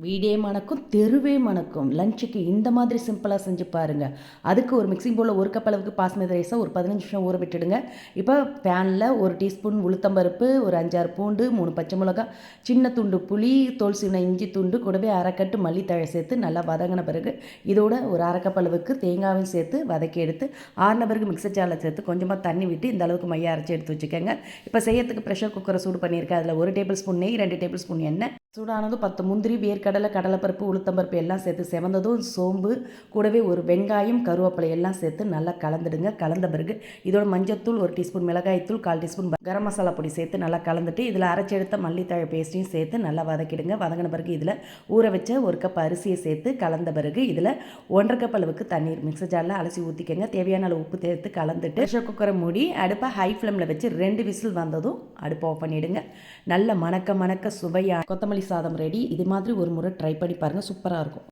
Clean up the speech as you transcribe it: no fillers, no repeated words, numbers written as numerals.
வீடே மணக்கும், தெருவே மணக்கும். லஞ்சுக்கு இந்த மாதிரி சிம்பிளாக செஞ்சு பாருங்கள். அதுக்கு ஒரு மிக்சிங் பவுலில் ஒரு கப் அளவுக்கு பாஸ்மதி ரைஸை ஒரு 15 நிமிஷம் ஊற விட்டுடுங்க. இப்போ பேனில் ஒரு டீஸ்பூன் உளுத்தம்பருப்பு, ஒரு 5-6 பூண்டு, 3 பச்சை மிளகாய், சின்ன துண்டு புளி, தோல் சீவின இஞ்சி துண்டு, கூடவே அரைக்கட்டு மல்லித்தழை சேர்த்து நல்லா வதங்கின பிறகு இதோட ஒரு அரை கப் அளவுக்கு தேங்காயும் சேர்த்து வதக்கி எடுத்து ஆறின பிறகு மிக்சர் ஜாரில் சேர்த்து கொஞ்சமாக தண்ணி விட்டு இந்த அளவுக்கு மைய அரைச்சி எடுத்து வச்சுக்கோங்க. இப்போ செய்யறதுக்கு ப்ரெஷர் குக்கரை சூடு பண்ணியிருக்கேன். அதில் 1 டேபிள் ஸ்பூன் நெய், 2 டேபிள் ஸ்பூன் எண்ணெய் சூடானதும் 10 முந்திரி, வேர்க்கடலை, கடலைப்பருப்பு, உளுத்தம்பருப்பு எல்லாம் சேர்த்து செவந்ததும் சோம்பு, கூடவே ஒரு வெங்காயம், கருவேப்பிலை எல்லாம் சேர்த்து நல்லா கலந்துடுங்க. கலந்த பிறகு இதோட மஞ்சத்தூள் 1 டீஸ்பூன், மிளகாய்த்தூள் 1/4 டீஸ்பூன், கரம் மசாலா பொடி சேர்த்து நல்லா கலந்துட்டு இதில் அரைச்சி எடுத்த மல்லித்தழை பேஸ்ட்டையும் சேர்த்து நல்லா வதக்கிடுங்க. வதங்கின பிறகு இதில் ஊற வச்ச 1 கப் அரிசியை சேர்த்து கலந்த பிறகு இதில் 1/2 கப் அளவுக்கு தண்ணீர் மிக்சர் ஜாரில் அலசி ஊற்றிக்கங்க. தேவையான அளவு உப்பு சேர்த்து கலந்துட்டு ப்ரெஷர் குக்கரை மூடி அடுப்பை ஹை ஃப்ளேமில் வச்சு 2 விசில் வந்ததும் அடுப்பை ஆஃப் பண்ணிவிடுங்க. நல்ல மணக்க மணக்க சுவையாக கொத்தமல்லி சாதம் ரெடி. இது மாதிரி ஒரு முறை ட்ரை பண்ணி பாருங்கள், சூப்பராக இருக்கும்.